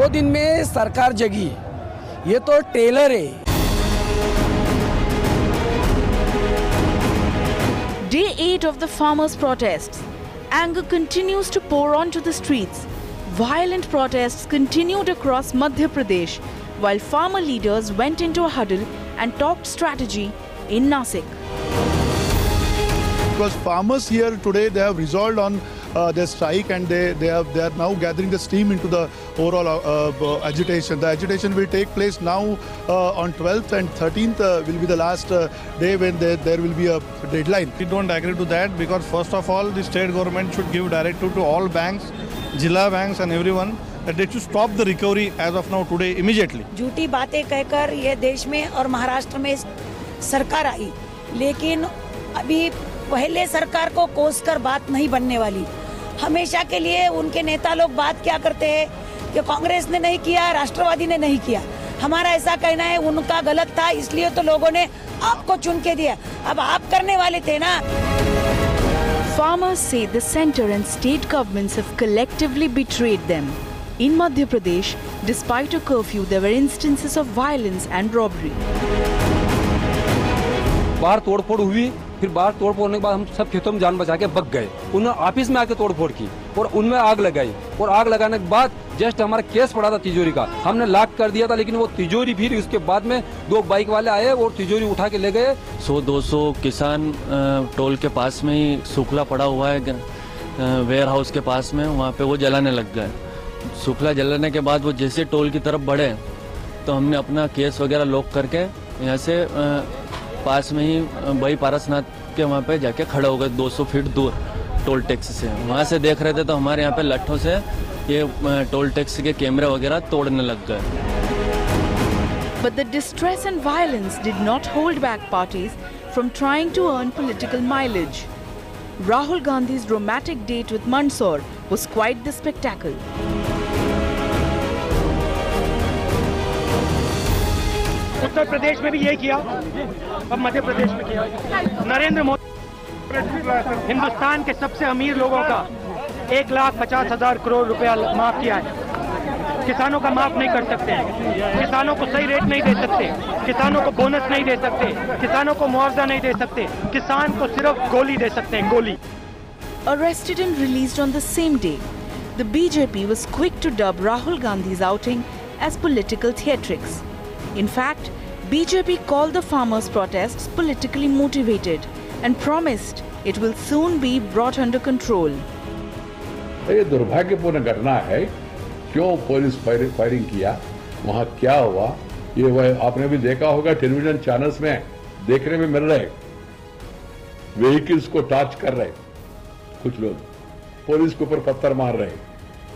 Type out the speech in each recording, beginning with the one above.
2 दिन में सरकार जगी, ये तो टेलर है। Day 8 of the farmers' protests. Anger continues to pour onto the streets. Violent protests continued across Madhya Pradesh, while farmer leaders went into a huddle and talked strategy in Nasik. Because farmers here today, they have resolved on their strike, and they are now gathering the steam into the overall agitation. The agitation will take place now on 12th, and 13th will be the last day when there will be a deadline. We don't agree to that, because first of all, the state government should give directive to all banks, Jilla banks and everyone, that they should stop the recovery as of now today immediately. झूठी बातें कहकर ये देश में और महाराष्ट्र में सरकार आई, लेकिन अभी पहले सरकार को कोसकर बात नहीं बनने वाली। हमेशा के लिए उनके नेता लोग बात क्या करते हैं कि कांग्रेस ने नहीं किया, राष्ट्रवादी ने नहीं किया। हमारा ऐसा कहना है उनका गलत था, इसलिए तो लोगों ने आपको चुन के दिया। अब आप करने वाले थे ना। Farmers say the center and state governments have collectively betrayed them. In Madhya Pradesh, despite a curfew, there were instances of violence and robbery. बाहर तोड़फोड़ हुई, फिर बाहर तोड़फोड़ होने के बाद हम सब खेतों में जान बचा के भाग गए। उन्होंने ऑफिस में आके तोड़फोड़ की और उनमें आग लगाई, और आग लगाने के बाद जस्ट हमारा केस पड़ा था तिजोरी का, हमने लॉक कर दिया था, लेकिन वो तिजोरी फिर उसके बाद में 2 बाइक वाले आए और तिजोरी उठा के ले गए। 100-200 किसान टोल के पास में ही सूखला पड़ा हुआ है वेयर हाउस के पास में, वहाँ पे वो जलाने लग गए। सूखला जलाने के बाद वो जैसे टोल की तरफ बढ़े तो हमने अपना केस वगैरह लॉक करके यहाँ से पास में ही भाई पारसनाथ के वहाँ पे जाके खड़ा हो गए 200 फीट दूर टोल टैक्स से। वहाँ से देख रहे थे तो हमारे यहाँ पे लट्ठों से ये टोल टैक्स के कैमरे वगैरह तोड़ने लग गए। But the distress and violence did not hold back parties from trying to earn political mileage. Rahul Gandhi's romantic date with Mandsaur was quite the spectacle. Uttar Pradesh में भी यही किया, अब मध्य प्रदेश में किया। नरेंद्र मोदी हिंदुस्तान के सबसे अमीर लोगों का 1,50,000 करोड़ रुपया माफ किया है। किसानों का माफ नहीं कर सकते, किसानों को सही रेट नहीं दे सकते, किसानों को बोनस नहीं दे सकते, किसानों को मुआवजा नहीं दे सकते, किसान को सिर्फ गोली दे सकते हैं, गोली। Arrested and released on the same day, the BJP was quick to dub Rahul Gandhi's outing as political theatrics. In fact, BJP called the farmers' protests politically motivated and promised it will soon be brought under control. ये दुर्भाग्यपूर्ण घटना है। क्यों police firing किया, वहाँ क्या हुआ, ये वह आपने भी देखा होगा, टेलीविजन चैनल्स में देखने में मिल रहे। व्हीकल्स को टच कर रहे, कुछ लोग पुलिस के ऊपर पत्थर मार रहे,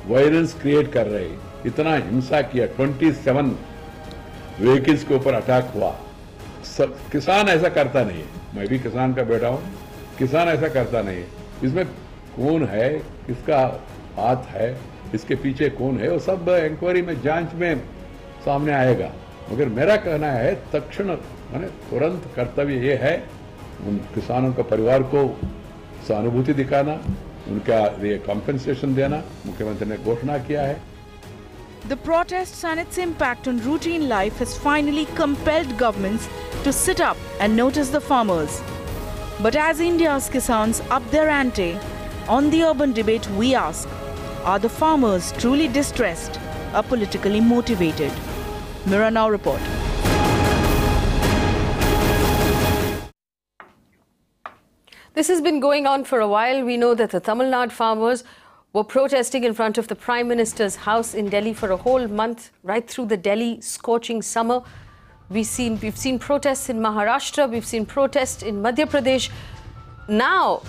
वायलेंस क्रिएट कर रहे, इतना हिंसा किया। 27 व्हीकल्स के ऊपर अटैक हुआ। सब किसान ऐसा करता नहीं है, मैं भी किसान का बेटा हूं, किसान ऐसा करता नहीं है। इसमें कौन है, किसका हाथ है, इसके पीछे कौन है, वो सब इंक्वायरी में, जांच में सामने आएगा। मगर मेरा कहना है तत्क्षण माने तुरंत कर्तव्य ये है उन किसानों का परिवार को सहानुभूति दिखाना, उनका ये कॉम्पेंसेशन देना। मुख्यमंत्री ने घोषणा किया है। The protests and its impact on routine life has finally compelled governments to sit up and notice the farmers. But as India's kisans up their ante, on the urban debate we ask, are the farmers truly distressed or politically motivated? Mirror Now report. This has been going on for a while. We know that the Tamil Nadu farmers were protesting in front of the Prime Minister's house in Delhi for a whole month, right through the Delhi scorching summer. We've seen protests in Maharashtra, we've seen protests in Madhya Pradesh. Now,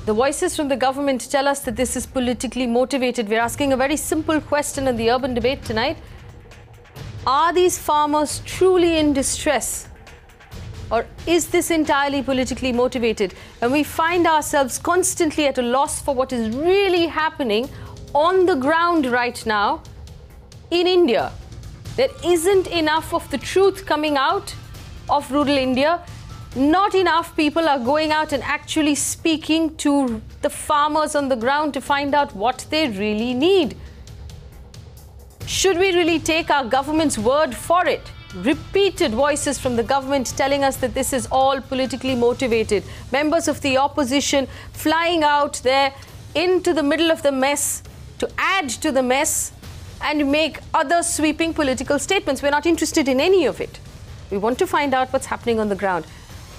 the voices from the government tell us that this is politically motivated. We're asking a very simple question in the urban debate tonight. Are these farmers truly in distress? Or is this entirely politically motivated? And we find ourselves constantly at a loss for what is really happening on the ground right now in India. There isn't enough of the truth coming out of rural India. Not enough people are going out and actually speaking to the farmers on the ground to find out what they really need. Should we really take our government's word for it? Repeated voices from the government telling us that this is all politically motivated. Members of the opposition flying out there into the middle of the mess to add to the mess and make other sweeping political statements. We're not interested in any of it. We want to find out what's happening on the ground.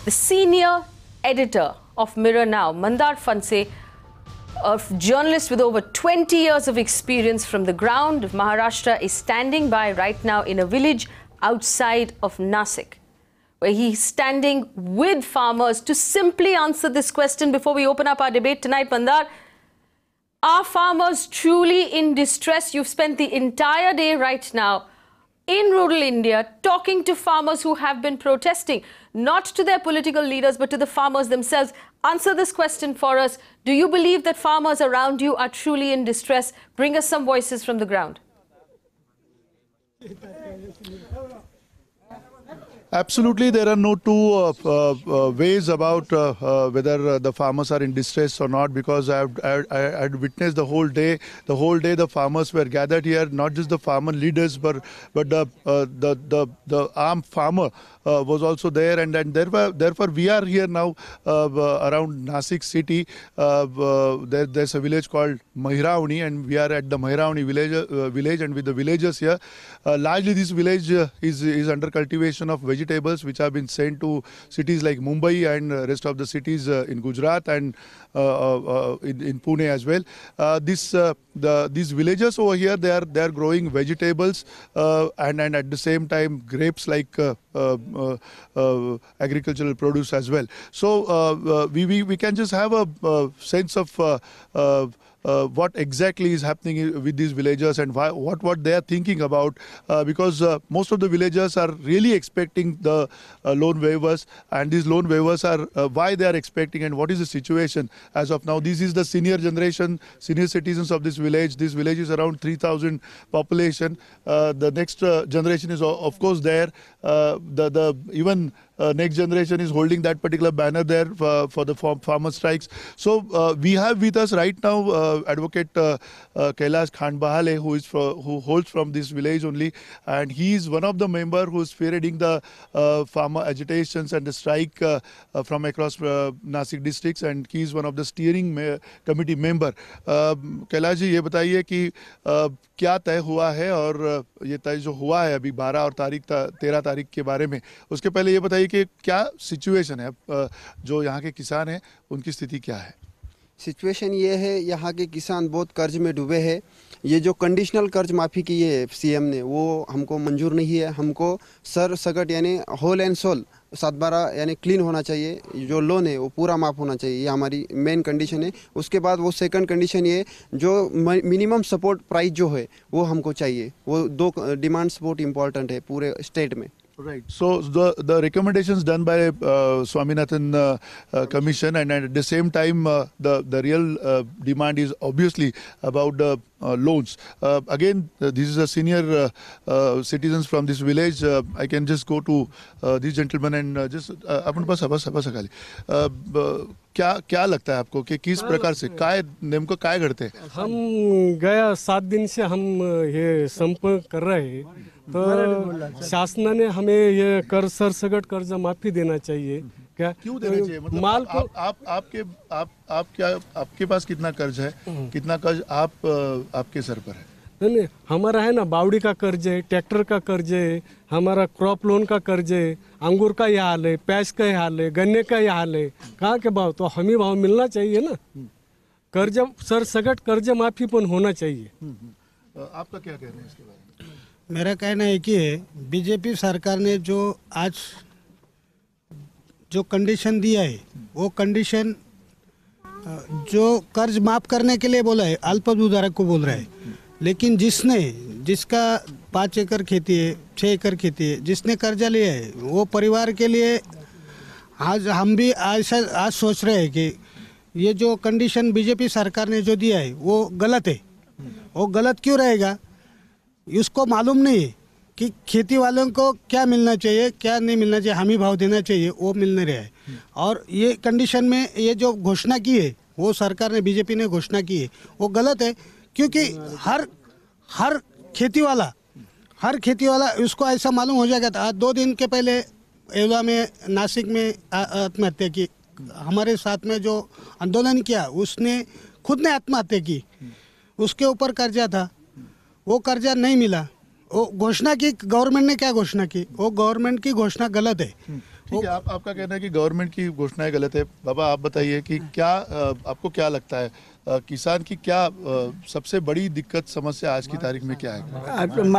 The senior editor of Mirror Now, Mandsaur, a journalist with over 20 years of experience from the ground of Maharashtra, is standing by right now in a village outside of Nasik, where he's standing with farmers to simply answer this question before we open up our debate tonight. Mandar, are farmers truly in distress? You've spent the entire day right now in rural India talking to farmers who have been protesting, not to their political leaders, but to the farmers themselves. Answer this question for us. Do you believe that farmers around you are truly in distress? Bring us some voices from the ground. Absolutely, there are no two ways about whether the farmers are in distress or not, because I had witnessed the whole day. The whole day, the farmers were gathered here. Not just the farmer leaders, but the armed farmer was also there, and therefore we are here now around Nasik city. There's a village called gheraoed, and we are at the gheraoed village, and with the villagers here. Largely, this village is under cultivation of vegetables, which have been sent to cities like Mumbai and rest of the cities in Gujarat and in Pune as well. These villagers over here, they are growing vegetables and at the same time grapes, like agricultural produce as well. So we can just have a sense of what exactly is happening with these villagers and what they are thinking about, because most of the villagers are really expecting the loan waivers, and these loan waivers are why they are expecting and what is the situation as of now. This is the senior generation, senior citizens of this village. This village is around 3,000 population. The next generation is of course there. Even next generation is holding that particular banner there for the farmer strikes. So we have with us right now Advocate Kailash Khandbahale, who holds from this village only, and he is one of the member who is spearheading the farmer agitations and the strike from across Nasik districts, and he is one of the steering committee member. Kailash ji, ये बताइए कि क्या तय हुआ है, और ये तय जो हुआ है अभी 12 और 13 तारीख के बारे में, उसके पहले ये बताइए कि क्या सिचुएशन है, जो यहाँ के किसान हैं उनकी स्थिति क्या है? सिचुएशन ये है, यहाँ के किसान बहुत कर्ज में डूबे हैं। ये जो कंडीशनल कर्ज माफ़ी की है सीएम ने, वो हमको मंजूर नहीं है। हमको सर सगट यानी होल एंड सोल 7/12 यानी क्लीन होना चाहिए। जो लोन है वो पूरा माफ़ होना चाहिए, ये हमारी मेन कंडीशन है। उसके बाद वो सेकंड कंडीशन ये, जो मिनिमम सपोर्ट प्राइस जो है वो हमको चाहिए। वो दो डिमांड्स बहुत इंपॉर्टेंट है पूरे स्टेट में। Right. So the recommendations done by Swaminathan Commission, and at the same time the real demand is obviously about the loans. Again, this is a senior citizens from this village. I can just go to this gentleman and just अपन पास हवा सकाली क्या लगता है आपको कि किस प्रकार से काय नेमको काय घडते? हम गया 7 दिन से हम ये संपर्क कर रहे हैं, तो शासन ने हमें ये कर्ज सरसगट कर्ज माफी देना चाहिए। क्या क्यों देना चाहिए? मतलब माल को आपके पास कितना कर्ज है, कितना कर्ज आपके सर पर है? नहीं, हमारा है ना, बावड़ी का कर्ज है, ट्रैक्टर का कर्ज है, हमारा क्रॉप लोन का कर्ज है, अंगूर का ये हाल है, प्याज का ये हाल है, गन्ने का ये हाल है। कहाँ के भाव? तो हमें भाव मिलना चाहिए ना। कर्ज सरसगट कर्ज माफी पण होना चाहिए। आपका क्या कहना है इसके बारे में? मेरा कहना है कि बीजेपी सरकार ने जो आज जो कंडीशन दिया है, वो कंडीशन जो कर्ज माफ करने के लिए बोला है, अल्पभूधारक को बोल रहा है, लेकिन जिसका 5 एकड़ खेती है, 6 एकड़ खेती है, जिसने कर्जा लिया है, वो परिवार के लिए आज हम भी आज सोच रहे हैं कि ये जो कंडीशन बीजेपी सरकार ने जो दिया है वो गलत है। वो गलत क्यों रहेगा? उसको मालूम नहीं है कि खेती वालों को क्या मिलना चाहिए, क्या नहीं मिलना चाहिए, हमी भाव देना चाहिए, वो मिल नहीं रहा है। और ये कंडीशन में ये जो घोषणा की है, वो सरकार ने, बीजेपी ने घोषणा की है, वो गलत है। क्योंकि हर खेती वाला, हर खेती वाला उसको ऐसा मालूम हो जाएगा था। 2 दिन के पहले एवला में, नासिक में आत्महत्या की। हमारे साथ में जो आंदोलन किया उसने खुद ने आत्महत्या की। उसके ऊपर कर्जा था, वो कर्जा नहीं मिला। वो घोषणा की, गवर्नमेंट ने क्या घोषणा की, वो गवर्नमेंट की घोषणा गलत है। ठीक है, आपका कहना है कि गवर्नमेंट की घोषणाएं गलत है। बाबा आप बताइए कि क्या आपको क्या लगता है किसान की क्या सबसे बड़ी दिक्कत समस्या आज की तारीख में क्या है?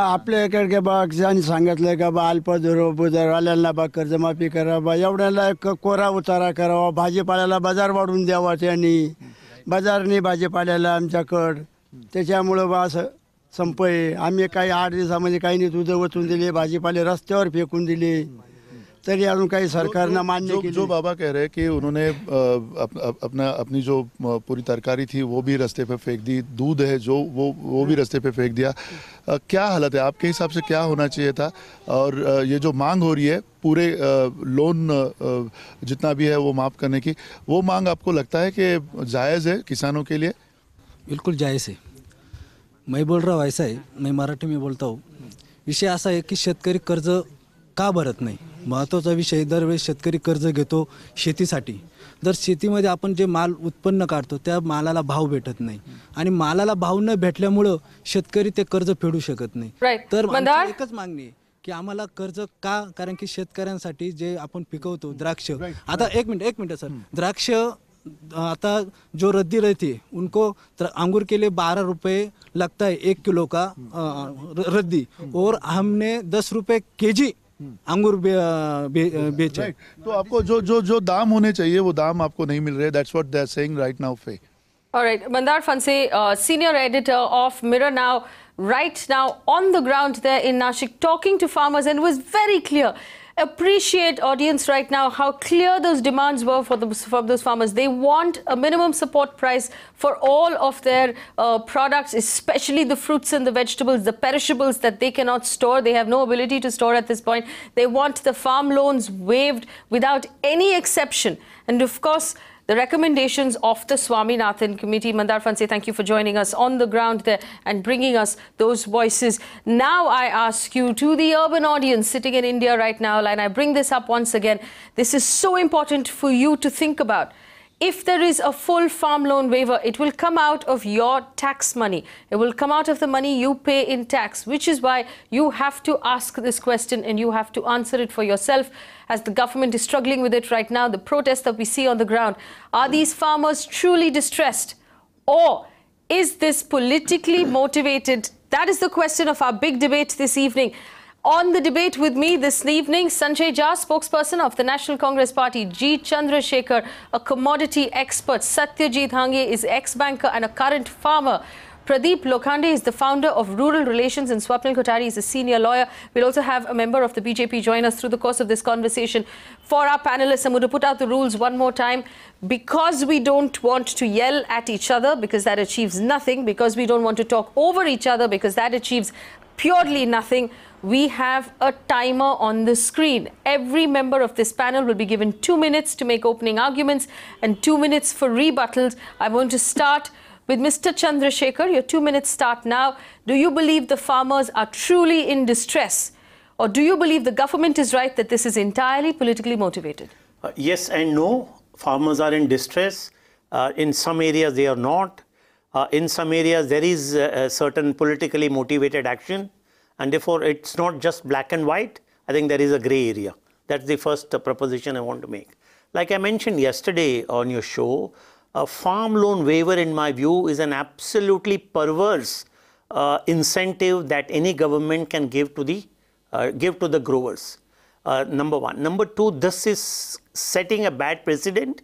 आपल्या इकडे बा किसान सांगितलं का बा अल्प बुजारवाल्यांना बा कर्जमाफी करा, बा एवढ्याला कोरा उतारा करावा, भाजीपाल्याला बाजार वाढवून द्यावा, त्यांनी बाजार नाही भाजीपाल्याला आमच्याकडं, त्याच्यामुळं बा असं संप आहे। आम्ही काही 8 दिवसामध्ये काही नाही दूध ओतून दिले, भाजीपाले रस्त्यावर फेकून दिले, तरी अजून काही सरकारने मान्य केली। जो बाबा कह रहे हैं कि उन्होंने अपनी जो पूरी तरकारी थी वो भी रास्ते पे फेंक दी, दूध है जो वो भी रास्ते पे फेंक दिया। क्या हालत है आपके हिसाब से, क्या होना चाहिए था? और ये जो मांग हो रही है पूरे लोन जितना भी है वो माफ़ करने की, वो मांग आपको लगता है कि जायज़ है किसानों के लिए? बिल्कुल जायज़ है। मैं बोल रहा हूँ ऐसा है, मैं मराठी में बोलता हूँ। विषय असा आहे की शेतकरी कर्ज का भरत नाही, महत्त्वाचा विषय। दरवेळेस शेतकरी कर्ज घेतो शेतीसाठी। जर शेतीमध्ये आपण जे माल उत्पन्न काढतो त्या मालाला भाव भेटत नाही आणि मालाला भाव न भेटल्यामुळं शेतकरी ते कर्ज फेडू शकत नाही। तर आमची एकच मागणी आहे की आम्हाला कर्ज का, कारण की शेतकऱ्यांसाठी जे आपण पिकवतो द्राक्ष, आता एक मिनिट सर, द्राक्ष आता जो रद्दी रहती है उनको अंगूर के लिए 12 रुपये लगता है 1 किलो का रद्दी, और हमने 10 रुपये केजी अंगूर बेचे। तो आपको जो दाम होने चाहिए वो दाम आपको नहीं मिल रहे। That's what they are saying right now फे। All right, Mandar Fanse, senior editor of Mirror Now, right now on the ground there in Nashik, talking to farmers, and it was very clear. Appreciate, audience, right now how clear those demands were from those farmers. They want a minimum support price for all of their products, especially the fruits and the vegetables, the perishables that they cannot store. They have no ability to store at this point. They want the farm loans waived without any exception. And of course, the recommendations of the Swaminathan Committee. Mandar Fanse, thank you for joining us on the ground there and bringing us those voices. Now I ask you, to the urban audience sitting in India right now, and I bring this up once again, this is so important for you to think about. If there is a full farm loan waiver, it will come out of your tax money. It will come out of the money you pay in tax, which is why you have to ask this question and you have to answer it for yourself, as the government is struggling with it right now. The protests that we see on the ground, are these farmers truly distressed, or is this politically motivated? That is the question of our big debate this evening. On the debate with me this evening, Sanjay Jha, spokesperson of the National Congress Party, G. Chandrashekhar, a commodity expert, Satyajit Hange is ex-banker and a current farmer, Pradeep Lokhande is the founder of Rural Relations, and Swapnil Kothari is a senior lawyer. We'll also have a member of the BJP join us through the course of this conversation. For our panelists, I'm going to put out the rules one more time. Because we don't want to yell at each other, because that achieves nothing, because we don't want to talk over each other, because that achieves purely nothing, we have a timer on the screen. Every member of this panel will be given 2 minutes to make opening arguments and 2 minutes for rebuttals. I'm going to start with Mr. Chandrashekhar. Your 2 minutes start now. Do you believe the farmers are truly in distress? Or do you believe the government is right that this is entirely politically motivated? Yes and no. Farmers are in distress. In some areas they are not. In some areas there is a certain politically motivated action. And therefore, it's not just black and white. I think there is a grey area. That's the first proposition I want to make. Like I mentioned yesterday on your show, a farm loan waiver, in my view, is an absolutely perverse incentive that any government can give to the growers. Number one. Number two, this is setting a bad precedent.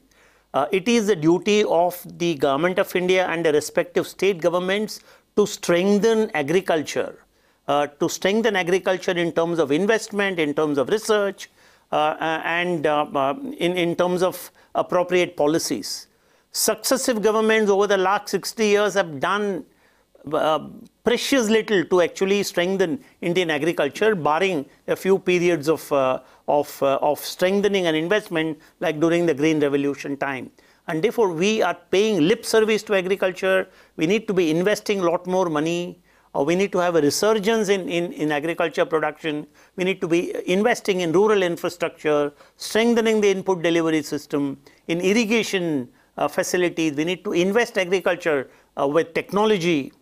It is the duty of the Government of India and the respective state governments to strengthen agriculture. In terms of investment, in terms of research, and in terms of appropriate policies. Successive governments over the last 60 years have done precious little to actually strengthen Indian agriculture, barring a few periods of strengthening and investment, like during the Green Revolution time. And therefore, we are paying lip service to agriculture. We need to be investing a lot more money. We need to have a resurgence in agriculture production. We need to be investing in rural infrastructure, strengthening the input delivery system, in irrigation facilities. We need to invest agriculture with technology.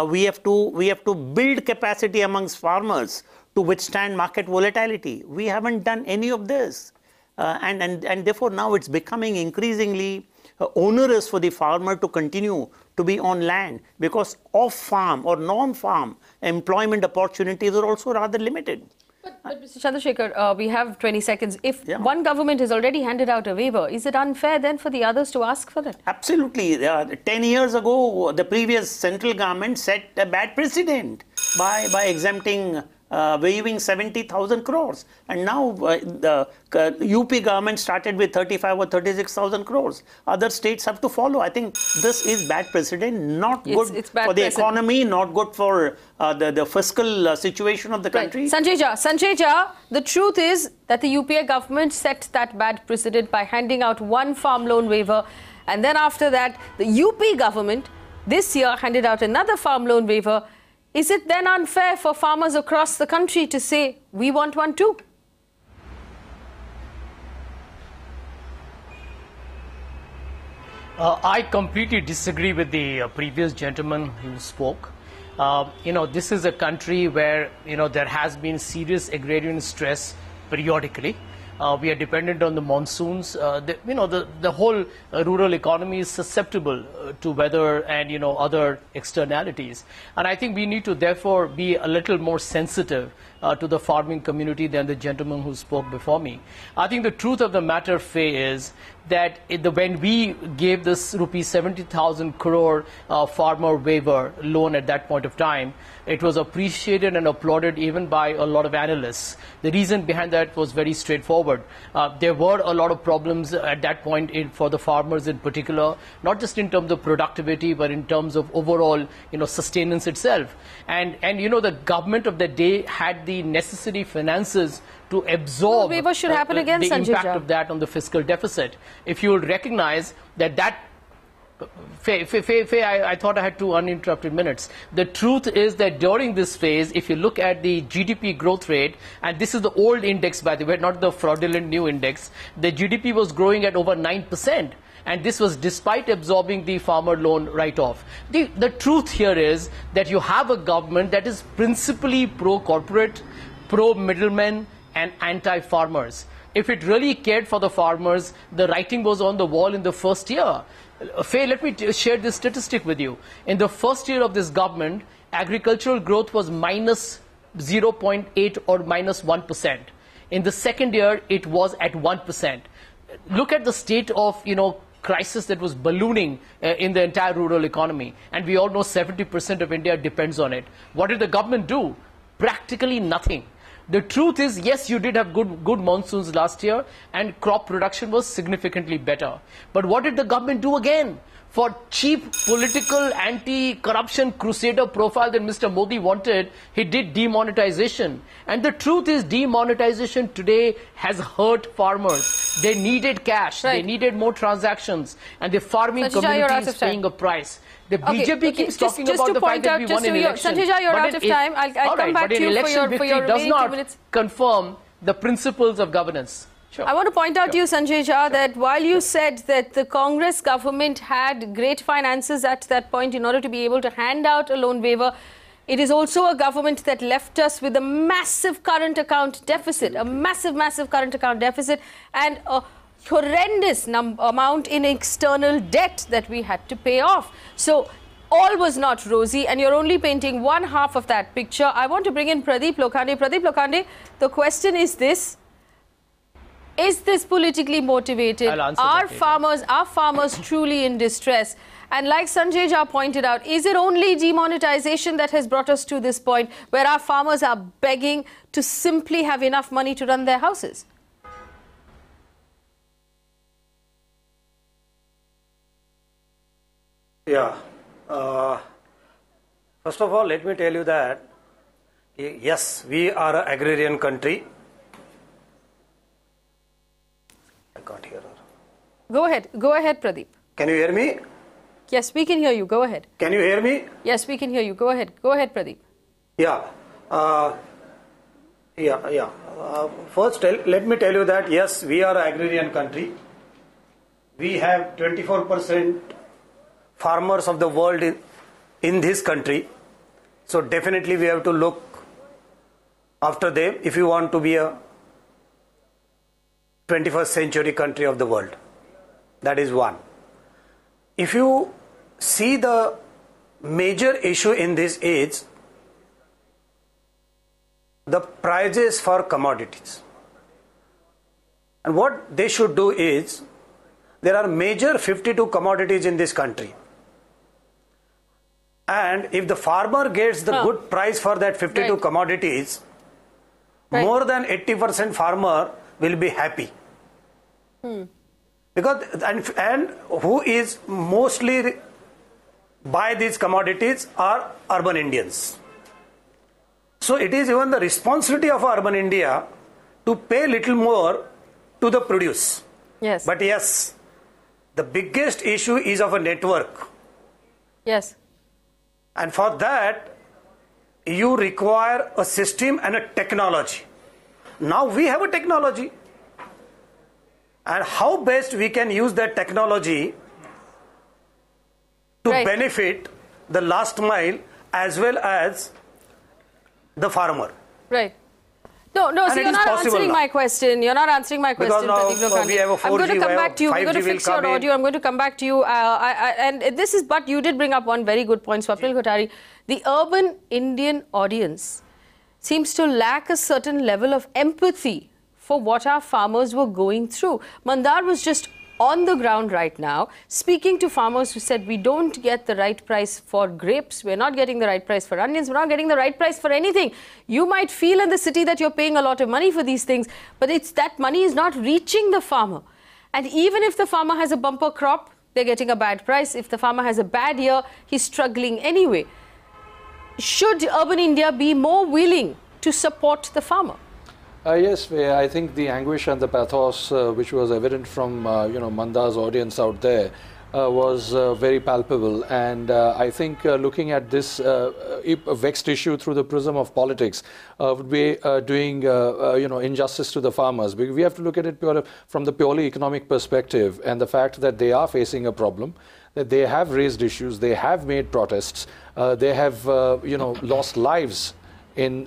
We have to build capacity amongst farmers to withstand market volatility. We haven't done any of this. And therefore now it's becoming increasingly onerous for the farmer to continue to be on land, because off-farm or non-farm employment opportunities are also rather limited. But Mr. Chandrashekhar, we have 20 seconds. If one government has already handed out a waiver, is it unfair then for the others to ask for that? Absolutely. 10 years ago, the previous central government set a bad precedent by exempting waiving 70,000 crores. And now the UP government started with 35 or 36,000 crores. Other states have to follow. I think this is bad precedent, not good for the economy, not good for the fiscal situation of the country. Right. Sanjay Jha, the truth is that the UPA government set that bad precedent by handing out one farm loan waiver. And then after that, the UP government this year handed out another farm loan waiver. Is it then unfair for farmers across the country to say, we want one too? I completely disagree with the previous gentleman who spoke. This is a country where, there has been serious agrarian stress periodically. We are dependent on the monsoons. The whole rural economy is susceptible to weather and, other externalities. And I think we need to therefore be a little more sensitive to the farming community than the gentleman who spoke before me. I think the truth of the matter, Faye, is that when we gave this rupees 70,000 crore farmer waiver loan at that point of time, it was appreciated and applauded even by a lot of analysts. The reason behind that was very straightforward. There were a lot of problems at that point for the farmers in particular, not just in terms of productivity, but in terms of overall, sustenance itself. And the government of the day had the necessary finances to absorb the impact of that on the fiscal deficit. If you would recognize that Faye, I thought I had 2 uninterrupted minutes. The truth is that during this phase, if you look at the GDP growth rate, and this is the old index, by the way, not the fraudulent new index, the GDP was growing at over 9%. And this was despite absorbing the farmer loan write-off. The truth here is that you have a government that is principally pro-corporate, pro-middlemen, and anti-farmers. If it really cared for the farmers, the writing was on the wall in the first year. Faye, let me share this statistic with you. In the first year of this government, agricultural growth was minus 0.8 or minus 1%. In the second year, it was at 1%. Look at the state of, crisis that was ballooning in the entire rural economy. And we all know 70% of India depends on it. What did the government do? Practically nothing. The truth is, yes, you did have good monsoons last year and crop production was significantly better. But what did the government do again? For cheap political anti-corruption crusader profile that Mr. Modi wanted, he did demonetization. And the truth is, demonetization today has hurt farmers. They needed cash, they needed more transactions, and the farming community is paying a price. The BJP keeps talking about the fact that we won an election. Sanjay Jha, you're out of time. I'll come back to you for your remaining 2 minutes. Confirm the principles of governance. Sure. I want to point out to you, Sanjay Jha, that while you said that the Congress government had great finances at that point in order to be able to hand out a loan waiver, it is also a government that left us with a massive current account deficit, and a horrendous amount in external debt that we had to pay off. So all was not rosy, and you're only painting one half of that picture. I want to bring in Pradeep Lokhande. Pradeep Lokhande, the question is this. Is this politically motivated? Are farmers truly in distress? And like Sanjay Jha pointed out, is it only demonetization that has brought us to this point where our farmers are begging to simply have enough money to run their houses? Yeah. First of all, let me tell you that, yes, we are an agrarian country. I can't hear her. Go ahead, Pradeep. Can you hear me? Yes, we can hear you. Go ahead. Can you hear me? Yes, we can hear you. Go ahead. Go ahead, Pradeep. Yeah. First, let me tell you that, yes, we are an agrarian country. We have 24% farmers of the world in this country. So definitely we have to look after them if you want to be a 21st century country of the world. That is one. If you see the major issue in this age, the prices for commodities. And what they should do is, there are major 52 commodities in this country. And if the farmer gets the good price for that 52 commodities, more than 80% farmer will be happy. Because and who is mostly buy these commodities are urban Indians. So it is even the responsibility of urban India to pay little more to the produce. Yes. But yes, the biggest issue is of a network. Yes. And for that, you require a system and a technology. Now we have a technology. And how best we can use that technology to benefit the last mile as well as the farmer. Right. No, so you're not answering my question. You're not answering my question, Pradeep Lokhande. We have a 4G, I'm going to come back to you. We're going to 5G fix your audio. I'm going to come back to you. And this is, but you did bring up one very good point, Swapnil Kothari. The urban Indian audience seems to lack a certain level of empathy for what our farmers were going through. Mandar was just on the ground right now, speaking to farmers who said, we don't get the right price for grapes, we're not getting the right price for onions, we're not getting the right price for anything. You might feel in the city that you're paying a lot of money for these things, but it's that money is not reaching the farmer. And even if the farmer has a bumper crop, they're getting a bad price. If the farmer has a bad year, he's struggling anyway. Should urban India be more willing to support the farmer? Yes, I think the anguish and the pathos which was evident from Mandar's audience out there was very palpable, and I think looking at this vexed issue through the prism of politics would be doing injustice to the farmers. We have to look at it from the purely economic perspective, and the fact that they are facing a problem, that they have raised issues, they have made protests, they have lost lives in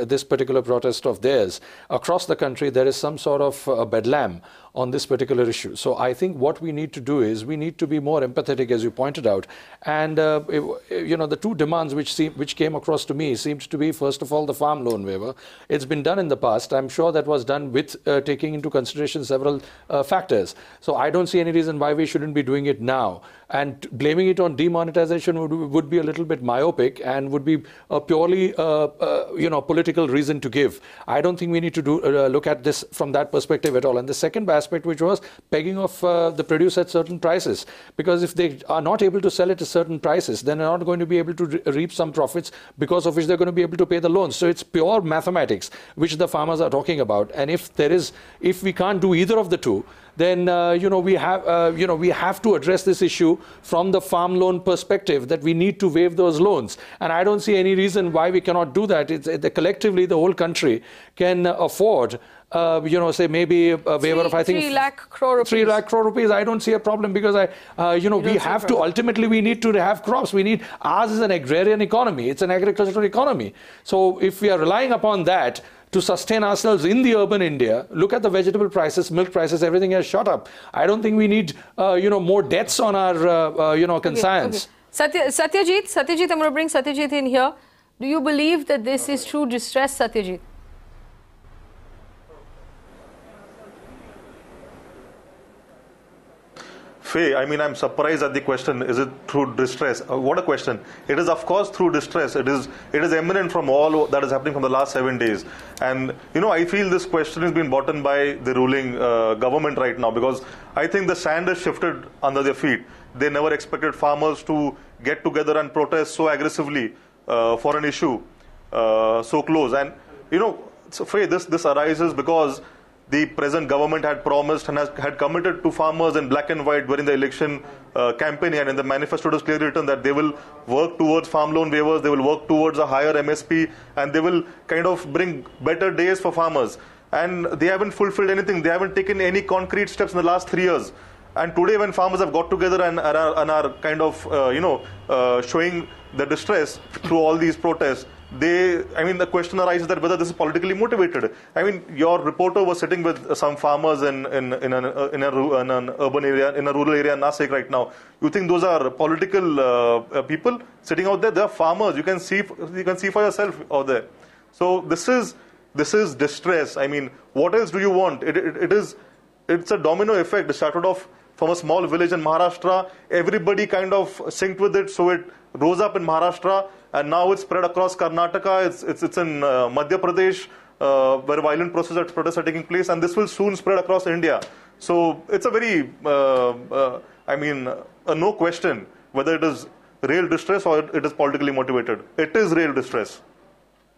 this particular protest of theirs. Across the country, there is some sort of bedlam on this particular issue. So I think what we need to do is we need to be more empathetic, as you pointed out. And the two demands which came across to me seemed to be, first of all, the farm loan waiver. It's been done in the past. I'm sure that was done with taking into consideration several factors. So I don't see any reason why we shouldn't be doing it now. And blaming it on demonetization would be a little bit myopic and would be a purely political reason to give. I don't think we need to look at this from that perspective at all. And the second aspect, which was pegging off the produce at certain prices, because if they are not able to sell it at certain prices, then they're not going to be able to reap some profits, because of which they're going to be able to pay the loans. So it's pure mathematics which the farmers are talking about. And if we can't do either of the two, then we have to address this issue from the farm loan perspective, that we need to waive those loans. And I don't see any reason why we cannot do that. Collectively, the whole country can afford say maybe a waiver of, I think, 3 lakh crore rupees. 3 lakh crore rupees. I don't see a problem, because we have to, ultimately we need to have crops. Ours is an agrarian economy. It's an agricultural economy. So if we are relying upon that to sustain ourselves in the urban India, look at the vegetable prices, milk prices, everything has shot up. I don't think we need, more debts on our, conscience. Okay. Satyajit, I'm going to bring Satyajit in here. Do you believe that this is true distress, Satyajit? I'm surprised at the question, is it through distress? What a question. It is, of course, through distress. It is eminent from all that is happening from the last 7 days. And, I feel this question has been brought in by the ruling government right now, because I think the sand has shifted under their feet. They never expected farmers to get together and protest so aggressively for an issue so close. And, this arises because the present government had promised and had committed to farmers in black and white during the election campaign, and in the manifesto it is clearly written that they will work towards farm loan waivers, they will work towards a higher MSP, and they will kind of bring better days for farmers. And they haven't fulfilled anything. They haven't taken any concrete steps in the last 3 years. And today, when farmers have got together and are kind of showing the distress through all these protests, the question arises that whether this is politically motivated. I mean, your reporter was sitting with some farmers in an urban area, in a rural area in Nasik right now. You think those are political people sitting out there? They are farmers. You can see for yourself out there. So this is distress. I mean, what else do you want? It's a domino effect. It started off from a small village in Maharashtra. Everybody kind of synced with it, so it rose up in Maharashtra, and now it's spread across Karnataka. It's in Madhya Pradesh, where violent protests are taking place, and this will soon spread across India. So it's a very, no question whether it is real distress or it is politically motivated. It is real distress.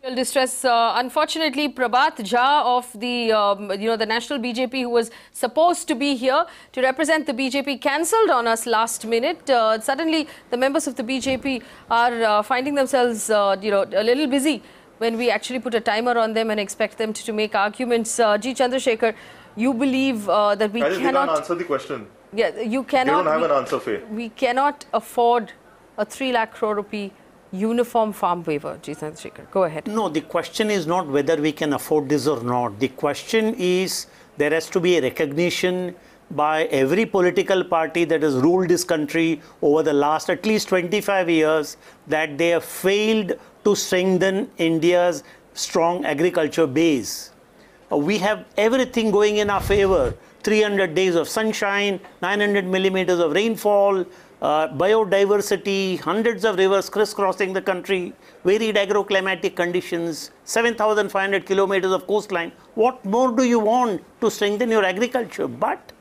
Real distress. Unfortunately, Pradeep Jha of the National BJP, who was supposed to be here to represent the BJP, cancelled on us last minute. Suddenly, the members of the BJP are finding themselves, a little busy when we actually put a timer on them and expect them to make arguments. G. Chandrashekhar, you believe that we cannot... You can't answer the question. Yeah, you cannot... You don't have an answer for it. We cannot afford a 3 lakh crore rupee uniform farm waiver. G. Chandrashekhar, go ahead. No, the question is not whether we can afford this or not. The question is there has to be a recognition by every political party that has ruled this country over the last at least 25 years that they have failed to strengthen India's strong agriculture base. We have everything going in our favor. 300 days of sunshine, 900 millimeters of rainfall, biodiversity, hundreds of rivers crisscrossing the country, varied agroclimatic conditions, 7,500 kilometers of coastline. What more do you want to strengthen your agriculture? But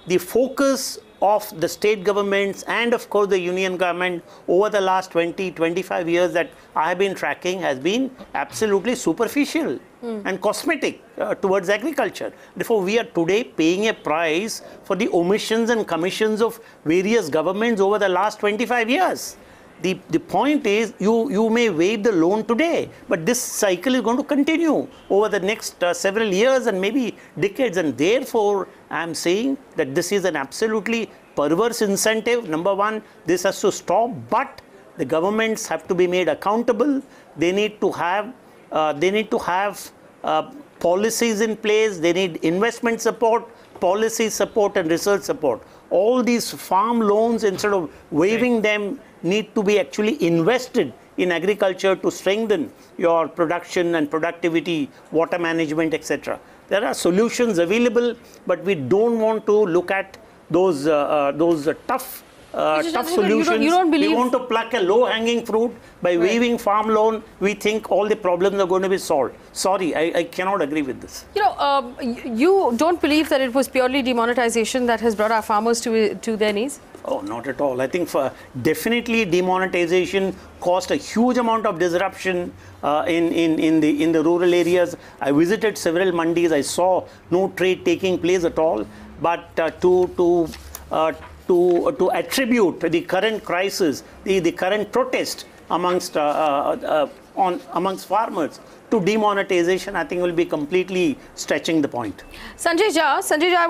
the focus of the state governments and of course the union government over the last 20-25 years that I have been tracking has been absolutely superficial and cosmetic towards agriculture. Therefore, we are today paying a price for the omissions and commissions of various governments over the last 25 years. The point is, you may waive the loan today, but this cycle is going to continue over the next several years and maybe decades. And therefore, I am saying that this is an absolutely perverse incentive. Number one, this has to stop, but the governments have to be made accountable. They need to have policies in place. They need investment support, policy support, and research support. All these farm loans, instead of waiving them, need to be actually invested in agriculture to strengthen your production and productivity, water management, etc. There are solutions available, but we don't want to look at those tough solutions. You don't believe... We want to pluck a low-hanging fruit by waiving farm loan. We think all the problems are going to be solved. Sorry, I cannot agree with this. You don't believe that it was purely demonetization that has brought our farmers to their knees? Oh, not at all. I think definitely demonetization caused a huge amount of disruption in the rural areas. I visited several mandis. I saw no trade taking place at all. But to attribute the current crisis, the current protest amongst farmers to demonetization, I think will be completely stretching the point. Sanjay Jha, I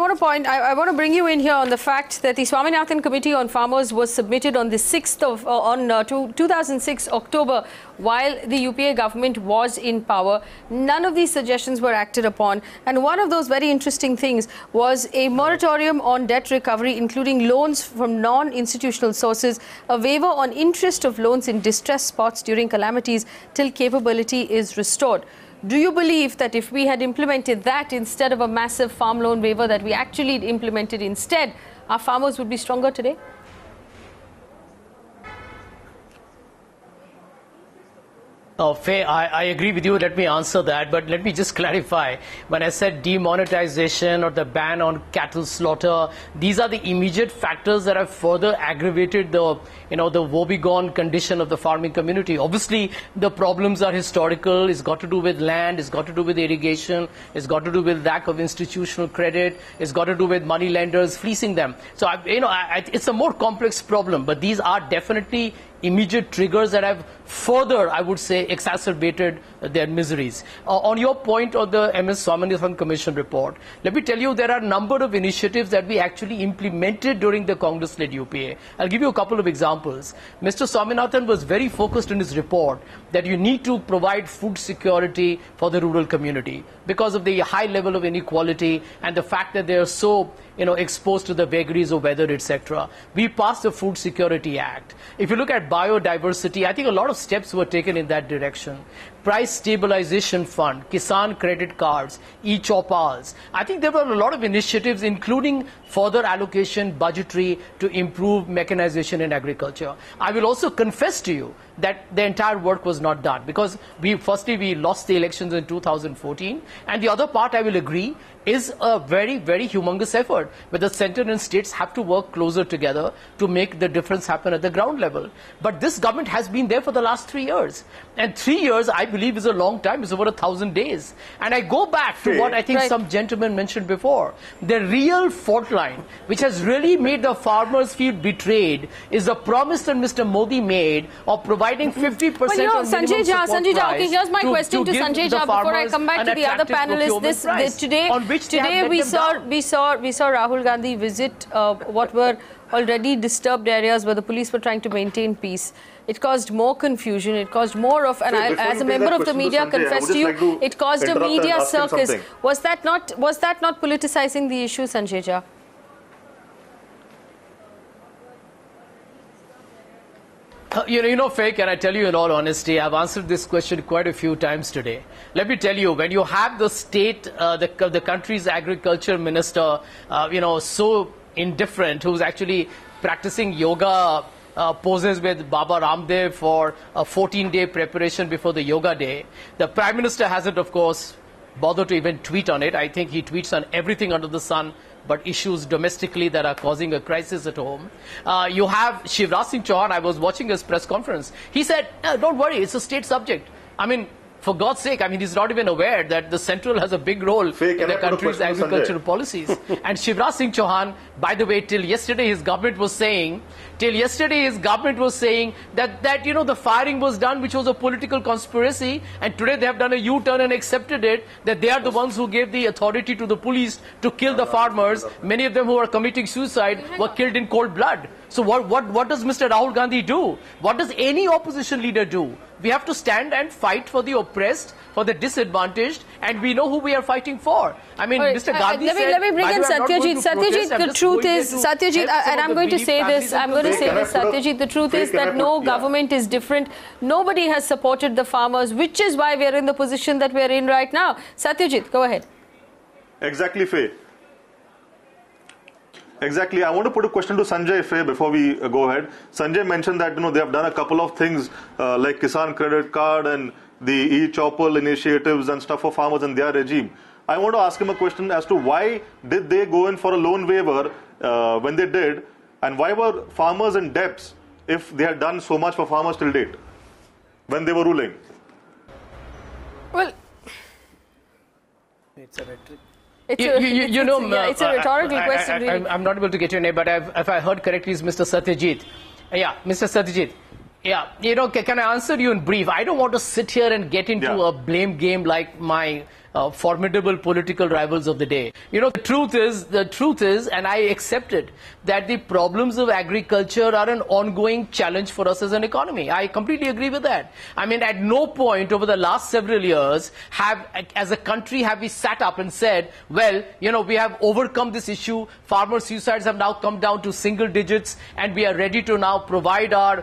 want to bring you in here on the fact that the Swaminathan Committee on Farmers was submitted on the 2006 October while the UPA government was in power. None of these suggestions were acted upon, and one of those very interesting things was a moratorium on debt recovery, including loans from non-institutional sources, a waiver on interest of loans in distressed spots during calamities till capability is restored. Do you believe that if we had implemented that instead of a massive farm loan waiver that we actually implemented instead, our farmers would be stronger today? Faye, I agree with you. Let me answer that. But let me just clarify. When I said demonetization or the ban on cattle slaughter, these are the immediate factors that have further aggravated the, the woebegone condition of the farming community. Obviously, the problems are historical. It's got to do with land. It's got to do with irrigation. It's got to do with lack of institutional credit. It's got to do with money lenders fleecing them. So, it's a more complex problem. But these are definitely immediate triggers that have further, I would say, exacerbated their miseries. On your point on the MS Swaminathan Commission report, let me tell you there are a number of initiatives that we actually implemented during the Congress-led UPA. I'll give you a couple of examples. Mr. Swaminathan was very focused in his report that you need to provide food security for the rural community because of the high level of inequality and the fact that they are so exposed to the vagaries of weather, etc. We passed the Food Security Act. If you look at biodiversity, I think a lot of steps were taken in that direction. Price Stabilization Fund, Kisan credit cards, e-choppals. I think there were a lot of initiatives, including further allocation budgetary to improve mechanization in agriculture. I will also confess to you that the entire work was not done because firstly we lost the elections in 2014, and the other part I will agree is a very, very humongous effort where the center and states have to work closer together to make the difference happen at the ground level. But this government has been there for the last 3 years. And 3 years, I believe, is a long time. It's over 1,000 days. And I go back to what I think some gentlemen mentioned before. The real fault line, which has really made the farmers feel betrayed, is the promise that Mr. Modi made of providing 50% well, of Sanjay Jha, okay, here's my question to Sanjay Jha before I come back to the other panelists. Today we saw Rahul Gandhi visit what were already disturbed areas where the police were trying to maintain peace. It caused more confusion. It caused more of, and as a member of the media, confess to you, it caused a media circus. Was that not politicizing the issue, Sanjay Jha? Faye, can I tell you in all honesty, I've answered this question quite a few times today. Let me tell you, when you have the state, the country's agriculture minister, so indifferent, who's actually practicing yoga poses with Baba Ramdev for a 14-day preparation before the yoga day. The Prime Minister hasn't, of course, bothered to even tweet on it. I think he tweets on everything under the sun but issues domestically that are causing a crisis at home. You have Shivraj Singh Chauhan. I was watching his press conference. He said, don't worry, it's a state subject. I mean, for God's sake, he's not even aware that the central has a big role in the country's agricultural policies. And Shivraj Singh Chauhan, by the way, till yesterday his government was saying that the firing was done, which was a political conspiracy, and today they have done a U-turn and accepted it, that they are the ones who gave the authority to the police to kill the farmers. Many of them who are committing suicide were killed in cold blood. So what does Mr. Rahul Gandhi do? What does any opposition leader do? We have to stand and fight for the oppressed, for the disadvantaged, and we know who we are fighting for. Mr. Gandhi said, let me bring in Satyajit. Satyajit, the truth is, Satyajit, and I'm going to say this, Satyajit, the truth is that no government is different. Nobody has supported the farmers, which is why we are in the position that we are in right now. Satyajit, go ahead. Exactly, Faye. Exactly. I want to put a question to Sanjay, Faye, before we go ahead. Sanjay mentioned that they have done a couple of things like Kisan credit card and the e-choppal initiatives and stuff for farmers in their regime. I want to ask him a question as to why did they go in for a loan waiver when they did, and why were farmers in debts if they had done so much for farmers till date when they were ruling? Well, it's a rhetoric. It's a rhetorical question. Really. I'm not able to get your name, but if I heard correctly, it's Mr. Satyajit. Yeah, Mr. Satyajit. Yeah, can I answer you in brief? I don't want to sit here and get into a blame game like my formidable political rivals of the day. The truth is, and I accept it, that the problems of agriculture are an ongoing challenge for us as an economy. I completely agree with that. At no point over the last several years as a country have we sat up and said, well, we have overcome this issue. Farmer suicides have now come down to single digits, and we are ready to now provide our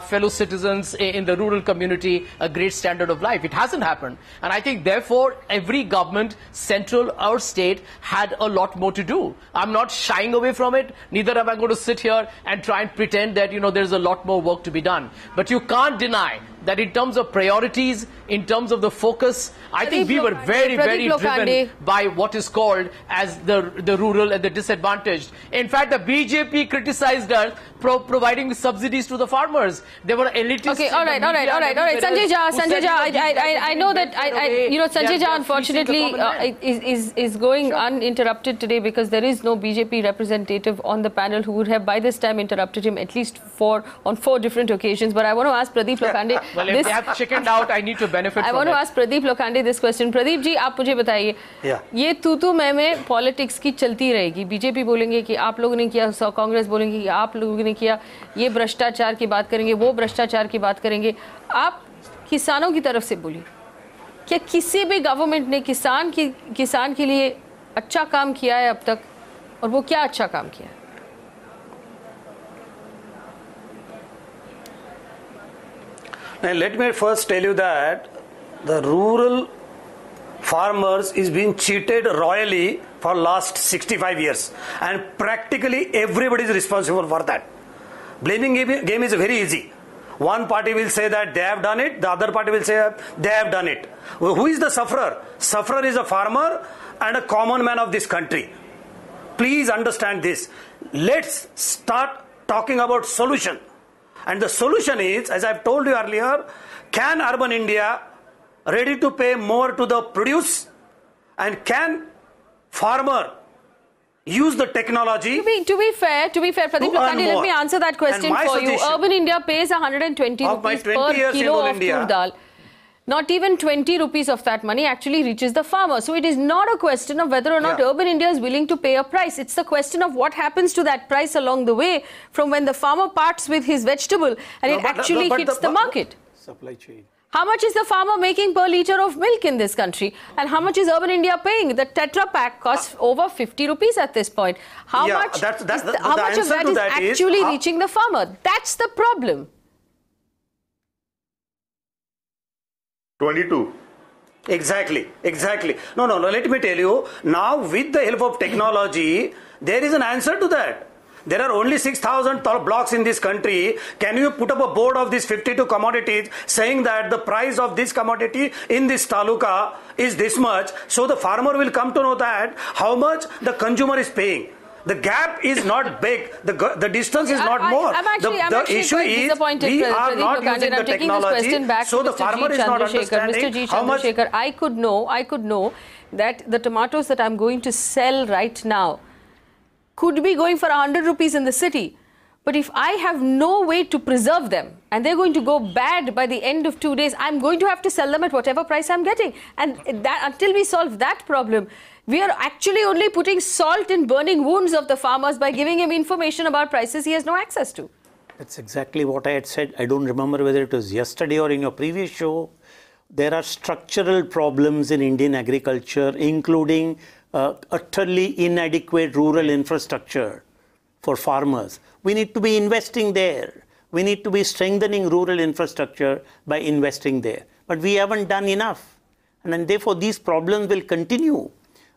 fellow citizens in the rural community a great standard of life. It hasn't happened. And I think, therefore, every government, central or state, had a lot more to do. I'm not shying away from it. Neither am I going to sit here and try and pretend that, there's a lot more work to be done. But you can't deny that in terms of priorities, in terms of the focus, I think we were very, very driven by what is called as the rural and the disadvantaged. In fact, the BJP criticized us providing subsidies to the farmers. They were elitist. Okay, all right. Sanjay Jha, I know that Sanjay Jha unfortunately is going uninterrupted today because there is no BJP representative on the panel who would have by this time interrupted him at least on four different occasions. But I want to ask Pradeep Lokhande. Well, if they have chickened out, I need to benefit from it. I want to ask Pradeep Lokhande this question. Pradeep ji, आप मुझे बताइए, ये तू मैं politics की चलती रहेगी. BJP बोलेंगे कि आप लोगों ने किया, कांग्रेस बोलेंगे कि आप लोगों ने किया, ये भ्रष्टाचार की बात करेंगे, वो भ्रष्टाचार की बात करेंगे. आप किसानों की तरफ से बोलिए, क्या किसी भी गवर्नमेंट ने किसान के लिए अच्छा काम किया है अब तक, और वो क्या अच्छा काम किया है? Now, let me first tell you that the rural farmers is being cheated royally for last 65 years, and practically everybody is responsible for that. Blaming game is very easy. One party will say that they have done it, the other party will say they have done it. Who is the sufferer? Sufferer is a farmer and a common man of this country. Please understand this. Let's start talking about solution. And the solution is, as I've told you earlier, can urban India ready to pay more to the produce, and can farmer use the technology? To be fair, Pradeep Lokhande, let me answer that question for you. Urban India pays 120 rupees per kilo of tur dal. Not even 20 rupees of that money actually reaches the farmer. So it is not a question of whether or not urban India is willing to pay a price. It's the question of what happens to that price along the way from when the farmer parts with his vegetable and it actually hits the market. Supply chain. How much is the farmer making per litre of milk in this country? And how much is urban India paying? The Tetra Pak costs over 50 rupees at this point. How much of that is actually reaching the farmer? That's the problem. 22. Exactly. No, let me tell you, now with the help of technology, there is an answer to that. There are only 6,000 blocks in this country. Can you put up a board of these 52 commodities saying that the price of this commodity in this taluka is this much, so the farmer will come to know that how much the consumer is paying. The gap is not big. The distance is not more. The issue is we are not using the technology, so the farmer is not understanding how much. Mr. G. Chandrashekhar, I could know that the tomatoes that I'm going to sell right now could be going for 100 rupees in the city. But if I have no way to preserve them and they're going to go bad by the end of 2 days, I'm going to have to sell them at whatever price I'm getting. And that, until we solve that problem, we are actually only putting salt in burning wounds of the farmers by giving him information about prices he has no access to. That's exactly what I had said. I don't remember whether it was yesterday or in your previous show. There are structural problems in Indian agriculture, including utterly inadequate rural infrastructure for farmers. We need to be investing there. We need to be strengthening rural infrastructure by investing there. But we haven't done enough. And then therefore these problems will continue.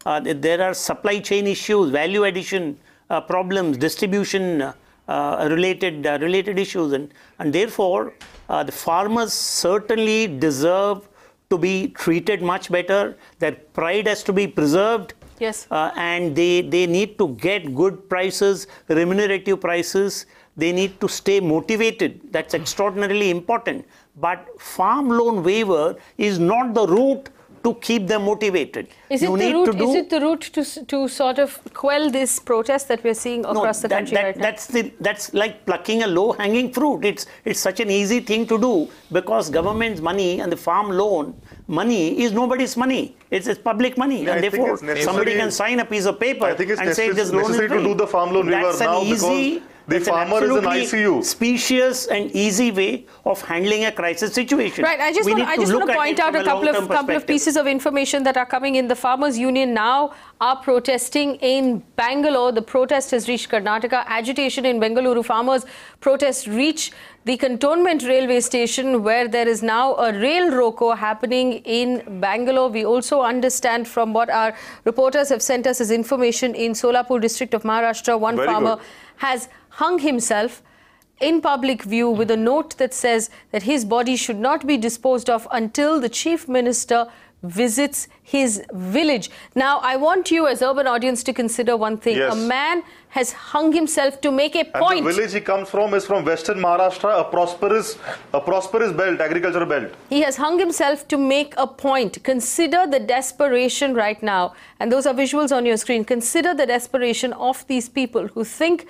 There are supply chain issues, value addition problems, distribution related issues. And therefore the farmers certainly deserve to be treated much better. Their pride has to be preserved. Yes. And they need to get good prices, remunerative prices. They need to stay motivated. That's extraordinarily important. But farm loan waiver is not the route to keep them motivated. Is it the route to sort of quell this protest that we're seeing across the country right now? That's like plucking a low-hanging fruit. It's such an easy thing to do because government's money and the farm loan money is nobody's money. It's public money, and therefore somebody can sign a piece of paper and say this loan is free. To do the farm loan waiver now because the farmer is an ICU. Specious and easy way of handling a crisis situation. Right. I just want to point out a couple of pieces of information that are coming in. The Farmers Union now are protesting in Bangalore. The protest has reached Karnataka. Agitation in Bengaluru. Farmers' protests reach the cantonment railway station, where there is now a rail roko happening in Bangalore. We also understand from what our reporters have sent us as information in Solapur district of Maharashtra, one farmer has hung himself in public view with a note that says that his body should not be disposed of until the Chief Minister visits his village. Now, I want you as urban audience to consider one thing. Yes. A man has hung himself to make a point. And the village he comes from is from Western Maharashtra, a prosperous belt, agricultural belt. He has hung himself to make a point. Consider the desperation right now. And those are visuals on your screen. Consider the desperation of these people who think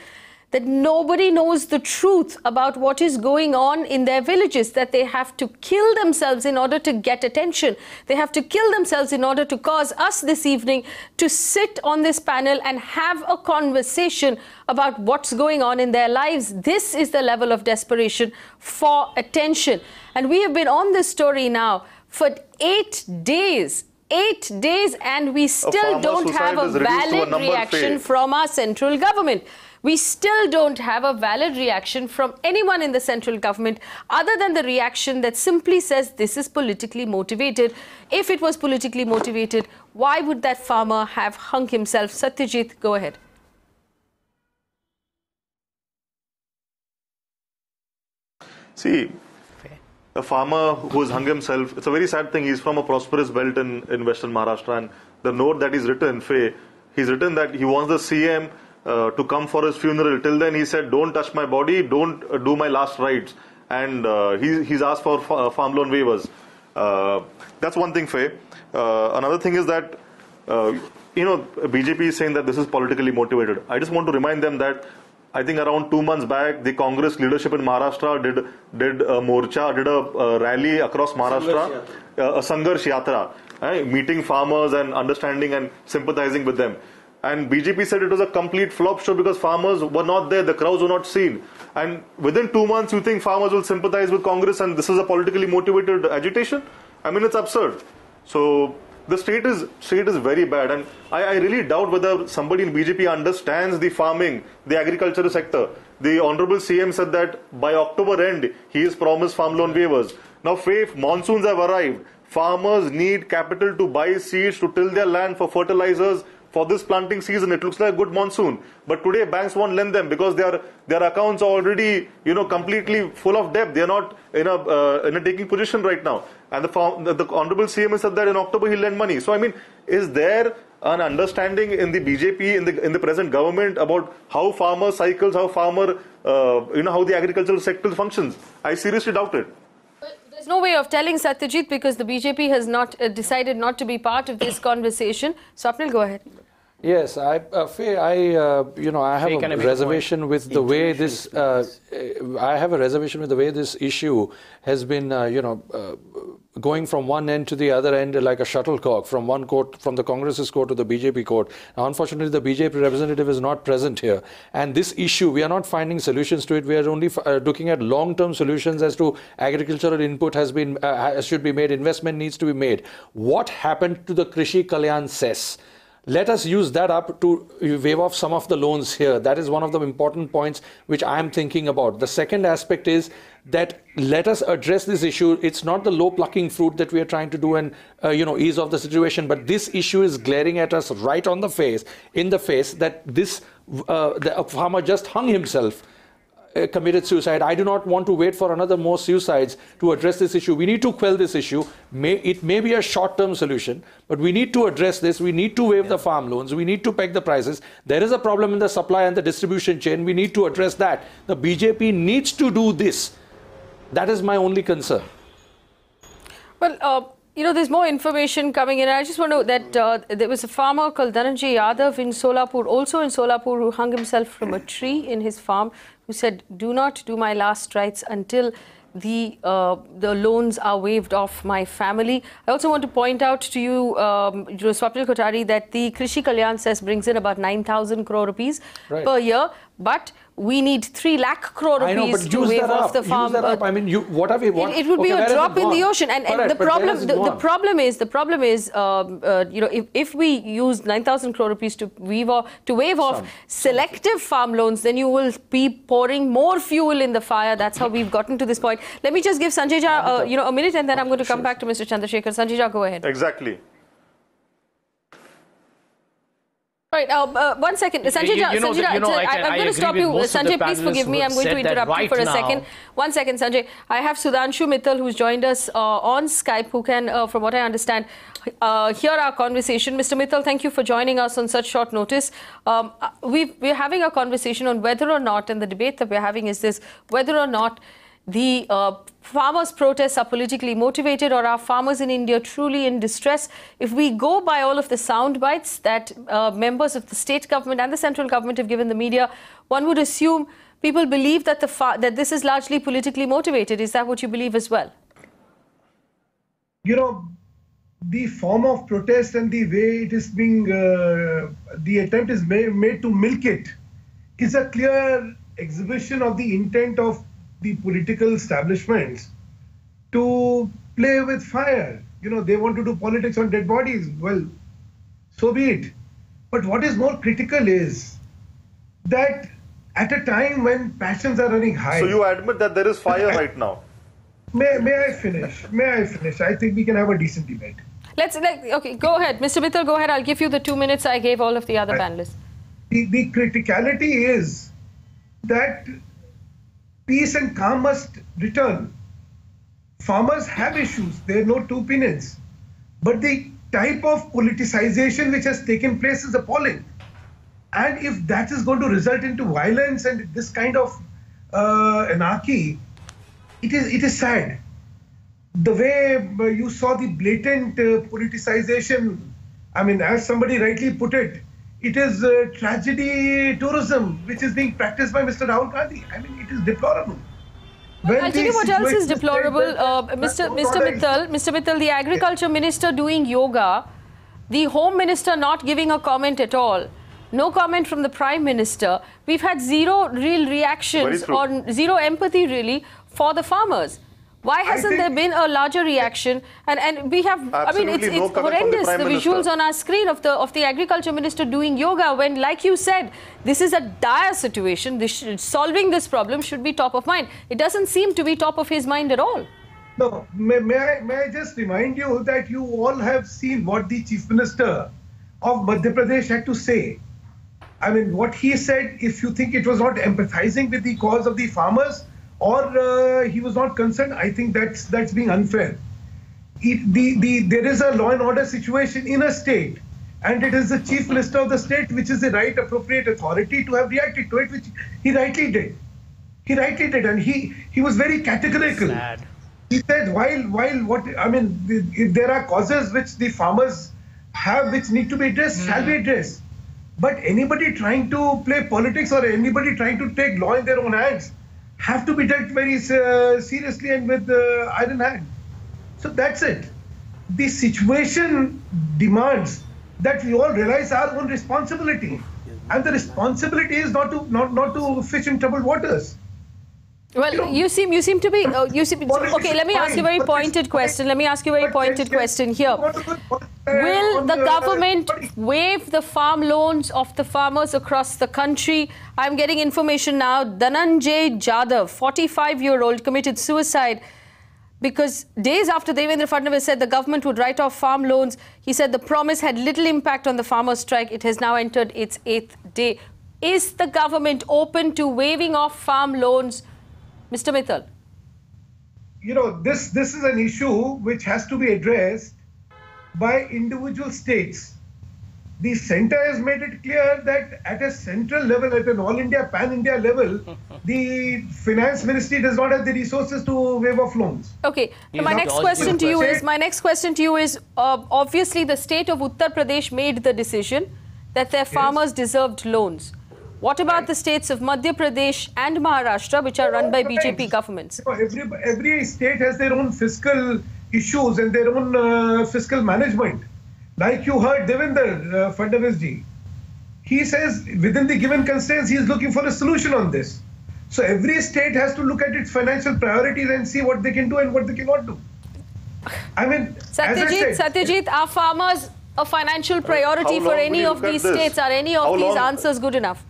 that nobody knows the truth about what is going on in their villages, that they have to kill themselves in order to get attention. They have to kill themselves in order to cause us this evening to sit on this panel and have a conversation about what's going on in their lives. This is the level of desperation for attention. And we have been on this story now for 8 days. 8 days, and we still don't have a valid reaction from our central government. We still don't have a valid reaction from anyone in the central government other than the reaction that simply says this is politically motivated. If it was politically motivated, why would that farmer have hung himself? Satyajit, go ahead. See, a farmer who has hung himself, it's a very sad thing. He's from a prosperous belt in Western Maharashtra, and the note that he's written, he's written that he wants the CM to come for his funeral. Till then, he said, don't touch my body, don't do my last rites. And he's asked for farm loan waivers. That's one thing, Faye. Another thing is that, BJP is saying that this is politically motivated. I just want to remind them that I think around 2 months back, the Congress leadership in Maharashtra did a morcha, did a rally across Maharashtra, a Sangarsh Yatra, meeting farmers and understanding and sympathizing with them. And BJP said it was a complete flop show because farmers were not there, the crowds were not seen. And within 2 months, you think farmers will sympathize with Congress and this is a politically motivated agitation? I mean, it's absurd. So the state is very bad, and I really doubt whether somebody in BJP understands the farming, the agricultural sector. The Honorable CM said that by October end, he has promised farm loan waivers. Now, Faith, monsoons have arrived. Farmers need capital to buy seeds, to till their land for fertilizers. For this planting season, it looks like a good monsoon. But today, banks won't lend them because their accounts are already, completely full of debt. They are not in a taking position right now. And the Honorable CM has said that in October he'll lend money. So, I mean, is there an understanding in the BJP, in the present government about how farmer cycles, how farmer, how the agricultural sector functions? I seriously doubt it. There's no way of telling, Satyajit, because the BJP has not decided not to be part of this conversation. Swapnil, go ahead. Yes, I have a reservation with the way this. I have a reservation with the way this issue has been, going from one end to the other end like a shuttlecock, from one court, from the Congress's court to the BJP court. Now, unfortunately, the BJP representative is not present here, and this issue we are not finding solutions to it. We are only looking at long-term solutions as to agricultural input should be made, investment needs to be made. What happened to the Krishi Kalyan cess? Let us use that up to waive off some of the loans here. That is one of the important points which I am thinking about. The second aspect is that let us address this issue. It's not the low-plucking fruit that we are trying to do and ease off the situation, but this issue is glaring at us right on the face, that this the farmer just hung himself. Committed suicide. I do not want to wait for another more suicides to address this issue. We need to quell this issue. It may be a short-term solution, but we need to address this. We need to waive the farm loans. We need to peg the prices. There is a problem in the supply and the distribution chain. We need to address that. The BJP needs to do this. That is my only concern. Well, there's more information coming in. I just want to know that there was a farmer called Dhananjay Yadav in Solapur, who hung himself from a tree in his farm, who said, do not do my last rites until the loans are waived off my family. I also want to point out to you, Swapnil Kothari, that the Krishi Kalyan cess brings in about 9,000 crore rupees per year, but we need 3 lakh crore rupees to waive off the farm. I mean, what have we want? It would be a drop in the ocean, and the problem is, if we use 9,000 crore rupees to waive off selective farm loans, then you will be pouring more fuel in the fire. That's how we've gotten to this point. Let me just give Sanjay Jha, a minute, and then I'm going to come back to Mr. Chandrashekhar. Sanjay Jha, go ahead. Exactly. Right, one second. Sanjay Jha, I'm going to stop you. Sanjay, please forgive me. I'm going to interrupt you for a second. 1 second, Sanjay. I have Sudhanshu Mittal, who's joined us on Skype, who can, from what I understand, hear our conversation. Mr. Mittal, thank you for joining us on such short notice. We're having a conversation on whether or not, and the debate that we're having is this, whether or not the farmers' protests are politically motivated, or are farmers in India truly in distress? If we go by all of the sound bites that members of the state government and the central government have given the media, one would assume people believe that that this is largely politically motivated. Is that what you believe as well? You know, the form of protest and the way it is being, the attempt is made to milk it, is a clear exhibition of the intent of the political establishments to play with fire. You know, they want to do politics on dead bodies. Well, so be it. But what is more critical is that at a time when passions are running high. So you admit that there is fire right now? May I finish? May I finish? I think we can have a decent debate. Okay, go ahead. Mr. Mittal, go ahead. I'll give you the 2 minutes I gave all of the other panelists. The criticality is that peace and calm must return. Farmers have issues, there are no two opinions. But the type of politicization which has taken place is appalling. And if that is going to result into violence and this kind of anarchy, it is sad. The way you saw the blatant politicization, I mean, as somebody rightly put it, it is tragedy tourism which is being practiced by Mr. Rahul Gandhi. I mean, it is deplorable. I'll tell you what else is deplorable, Mr. Mittal, the agriculture minister doing yoga, the home minister not giving a comment at all, no comment from the prime minister. We've had zero real reactions or zero empathy really for the farmers. Why hasn't there been a larger reaction? And we have, I mean, it's horrendous, the visuals on our screen of the agriculture minister doing yoga when, like you said, this is a dire situation. Solving this problem should be top of mind. It doesn't seem to be top of his mind at all. No, may I just remind you that you all have seen what the Chief Minister of Madhya Pradesh had to say. I mean, what he said, if you think it was not empathizing with the cause of the farmers, or he was not concerned, I think that's being unfair. There is a law and order situation in a state, and it is the Chief Minister of the state which is the right appropriate authority to have reacted to it, which he rightly did. He rightly did, and he was very categorical. Sad. He said, if there are causes which the farmers have which need to be addressed, shall be addressed. But anybody trying to play politics or anybody trying to take law in their own hands have to be dealt very seriously and with iron hand. So that's it. The situation demands that we all realize our own responsibility, and the responsibility is not to fish in troubled waters. Well, you seem to be. Okay, let me ask you a very pointed question. Let me ask you a very pointed question here. Will the government waive the farm loans of the farmers across the country? I'm getting information now. Sanjay Jha, 45-year-old, committed suicide because days after Devendra Fadnavis said the government would write off farm loans, he said the promise had little impact on the farmers' strike. It has now entered its 8th day. Is the government open to waiving off farm loans, Mr. Mittal? You know, this is an issue which has to be addressed by individual states. The centre has made it clear that at a central level, at an all-India, pan-India level, the finance ministry does not have the resources to waive off loans. Okay, so my next question to you is, obviously the state of Uttar Pradesh made the decision that their farmers deserved loans. What about the states of Madhya Pradesh and Maharashtra, which are run by BJP governments? Every state has their own fiscal issues and their own fiscal management. Like you heard Devendra Fadnavis ji, he says within the given constraints he is looking for a solution on this. So every state has to look at its financial priorities and see what they can do and what they cannot do. I mean, Satyajit, are farmers a financial priority for any of these states? Are any of these answers good enough?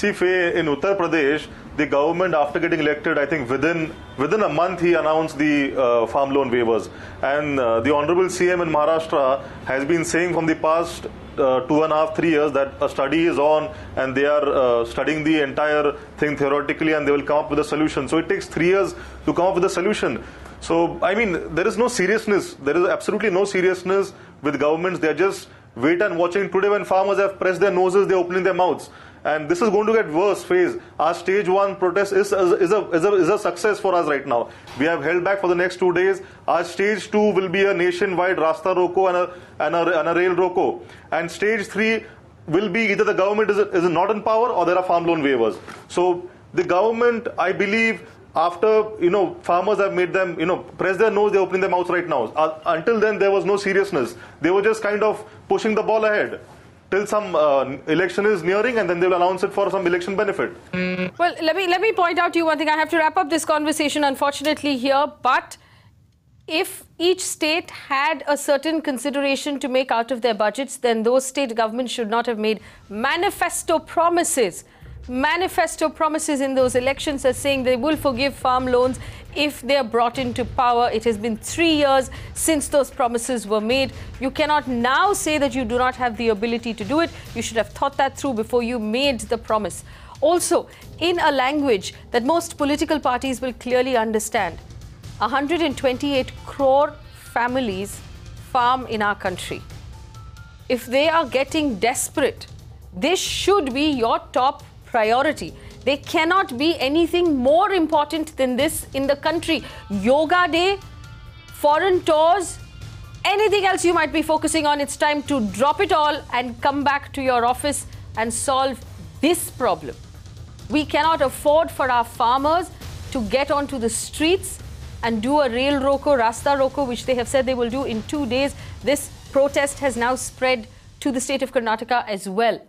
See, Faye, in Uttar Pradesh, the government, after getting elected, I think within a month, he announced the farm loan waivers. And the Honorable CM in Maharashtra has been saying from the past 2.5, 3 years that a study is on and they are studying the entire thing theoretically and they will come up with a solution. So it takes 3 years to come up with a solution. So, I mean, there is no seriousness. There is absolutely no seriousness with governments. They are just wait and watching. Today when farmers have pressed their noses, they are opening their mouths. And this is going to get worse phase. Our stage 1 protest is a success for us right now. We have held back for the next 2 days. Our stage 2 will be a nationwide Rasta Roko and a rail Roko. And stage 3 will be either the government is not in power or there are farm loan waivers. So the government, I believe, after, farmers have made them, press their nose, they're opening their mouths right now. Until then, there was no seriousness. They were just kind of pushing the ball ahead till some election is nearing, and then they will announce it for some election benefit. Well, let me point out to you one thing. I have to wrap up this conversation, unfortunately, here. But if each state had a certain consideration to make out of their budgets, then those state governments should not have made manifesto promises in those elections as saying they will forgive farm loans if they are brought into power. It has been 3 years since those promises were made. You cannot now say that you do not have the ability to do it. You should have thought that through before you made the promise. Also, in a language that most political parties will clearly understand, 128 crore families farm in our country. If they are getting desperate, this should be your top priority. There cannot be anything more important than this in the country. Yoga day, foreign tours, anything else you might be focusing on, it's time to drop it all and come back to your office and solve this problem. We cannot afford for our farmers to get onto the streets and do a rail roko, Rasta Roko, which they have said they will do in 2 days. This protest has now spread to the state of Karnataka as well.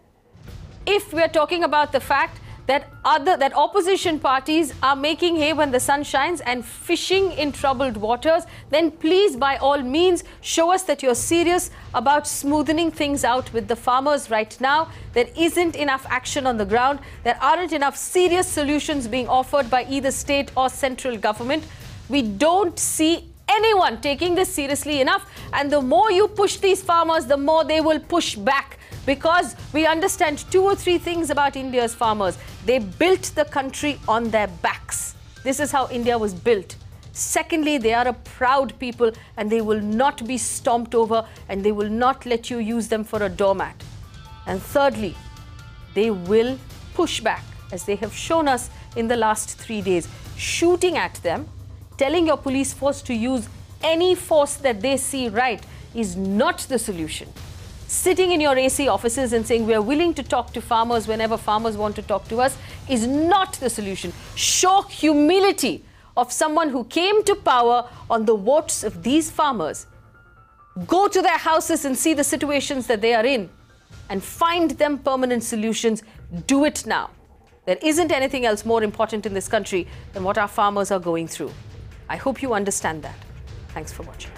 If we're talking about the fact that opposition parties are making hay when the sun shines and fishing in troubled waters, then please, by all means, show us that you're serious about smoothing things out with the farmers right now. There isn't enough action on the ground. There aren't enough serious solutions being offered by either state or central government. We don't see anyone taking this seriously enough. And the more you push these farmers, the more they will push back. Because we understand 2 or 3 things about India's farmers. They built the country on their backs. This is how India was built. Secondly, they are a proud people and they will not be stomped over and they will not let you use them for a doormat. And thirdly, they will push back, as they have shown us in the last 3 days. Shooting at them, telling your police force to use any force that they see right is not the solution. Sitting in your AC offices and saying we are willing to talk to farmers whenever farmers want to talk to us is not the solution. Show humility of someone who came to power on the votes of these farmers. Go to their houses and see the situations that they are in and find them permanent solutions. Do it now. There isn't anything else more important in this country than what our farmers are going through. I hope you understand that. Thanks for watching.